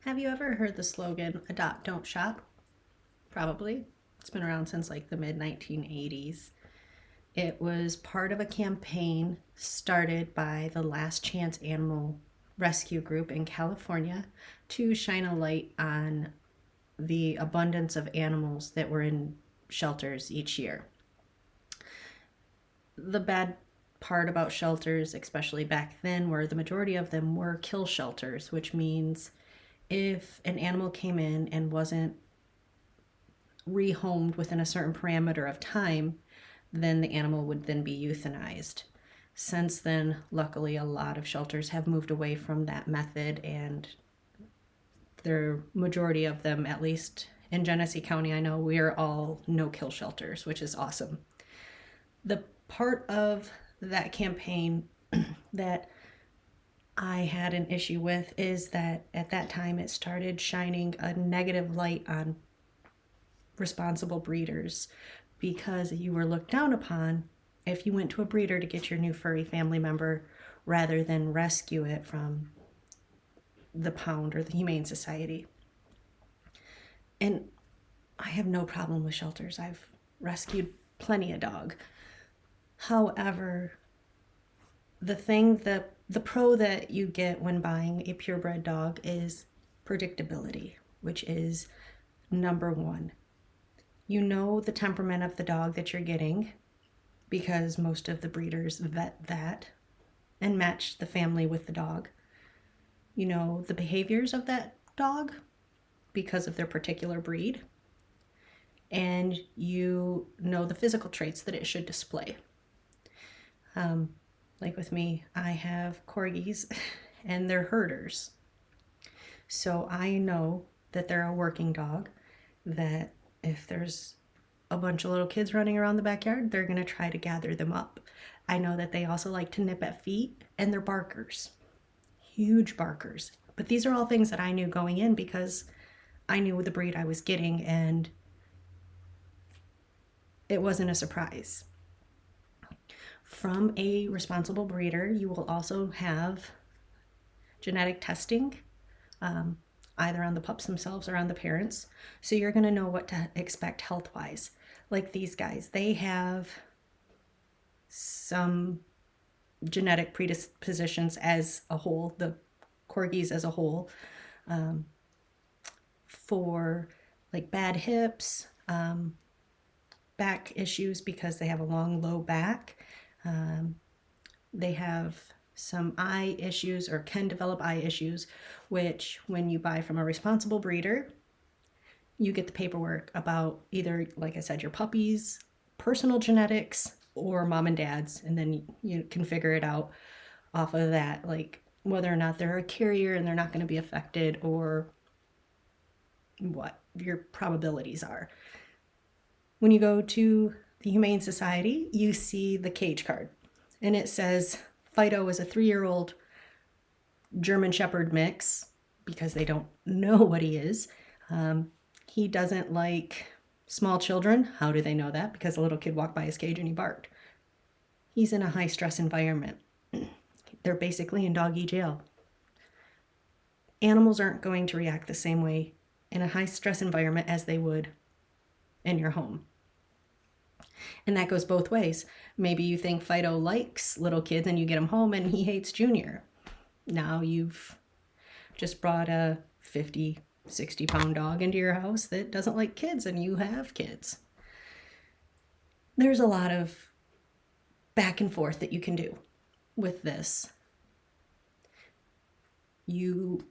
Have you ever heard the slogan, adopt, don't shop? Probably. It's been around since like the mid 1980s. It was part of a campaign started by the Last Chance Animal Rescue Group in California to shine a light on the abundance of animals that were in shelters each year. The bad part about shelters, especially back then, were the majority of them were kill shelters, which means if an animal came in and wasn't rehomed within a certain parameter of time, then the animal would then be euthanized. Since then, luckily, a lot of shelters have moved away from that method, and the majority of them, at least in Genesee County, I know we are all no kill shelters, which is awesome. The part of that campaign that I had an issue with is that at that time it started shining a negative light on responsible breeders because you were looked down upon if you went to a breeder to get your new furry family member rather than rescue it from the pound or the Humane Society. And I have no problem with shelters. I've rescued plenty of dog. However, the pro that you get when buying a purebred dog is predictability, which is number one. You know the temperament of the dog that you're getting because most of the breeders vet that and match the family with the dog. You know the behaviors of that dog because of their particular breed. And you know the physical traits that it should display. Like with me, I have corgis and they're herders. So I know that they're a working dog, that if there's a bunch of little kids running around the backyard, they're going to try to gather them up. I know that they also like to nip at feet, and they're barkers, huge barkers. But these are all things that I knew going in because I knew the breed I was getting, and it wasn't a surprise. From a responsible breeder, you will also have genetic testing, either on the pups themselves or on the parents. So you're going to know what to expect health-wise. Like these guys, they have some genetic predispositions as a whole, the corgis as a whole, for like bad hips, back issues because they have a long, low back. They have some eye issues or can develop eye issues, which when you buy from a responsible breeder, you get the paperwork about either, like I said, your puppy's personal genetics or mom and dad's, and then you can figure it out off of that, like whether or not they're a carrier and they're not going to be affected or what your probabilities are. When you go to the Humane Society, you see the cage card, and it says Fido is a 3-year-old German Shepherd mix because they don't know what he is. He doesn't like small children. How do they know that? Because a little kid walked by his cage and he barked. He's in a high stress environment. They're basically in doggy jail. Animals aren't going to react the same way in a high stress environment as they would in your home. And that goes both ways. Maybe you think Fido likes little kids and you get him home and he hates Junior. Now you've just brought a 50, 60-pound dog into your house that doesn't like kids and you have kids. There's a lot of back and forth that you can do with this. You,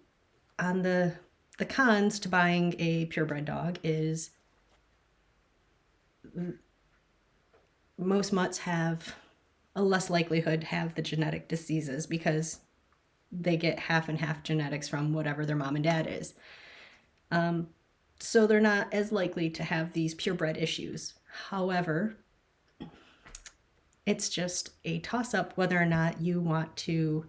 on the cons to buying a purebred dog is most mutts have a less likelihood to have the genetic diseases because they get half and half genetics from whatever their mom and dad is. So they're not as likely to have these purebred issues. However, it's just a toss-up whether or not you want to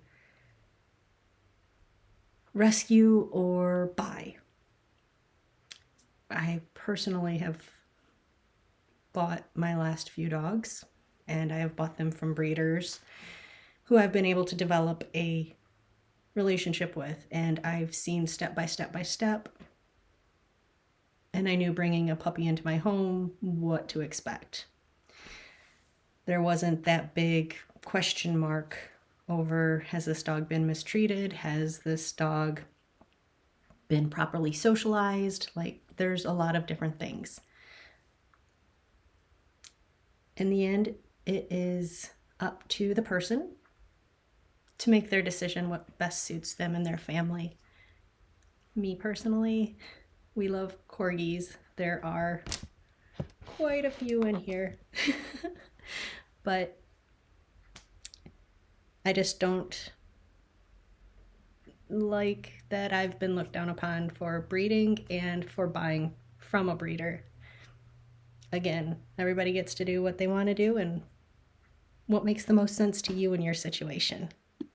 rescue or buy. I personally have bought my last few dogs, and I have bought them from breeders who have been able to develop a relationship with, and I've seen step by step by step, and I knew bringing a puppy into my home what to expect. There wasn't that big question mark over, has this dog been mistreated? Has this dog been properly socialized? Like, there's a lot of different things. In the end, it is up to the person to make their decision what best suits them and their family. Me personally, we love corgis. There are quite a few in here. But I just don't like that I've been looked down upon for breeding and for buying from a breeder. Again, everybody gets to do what they want to do and what makes the most sense to you in your situation.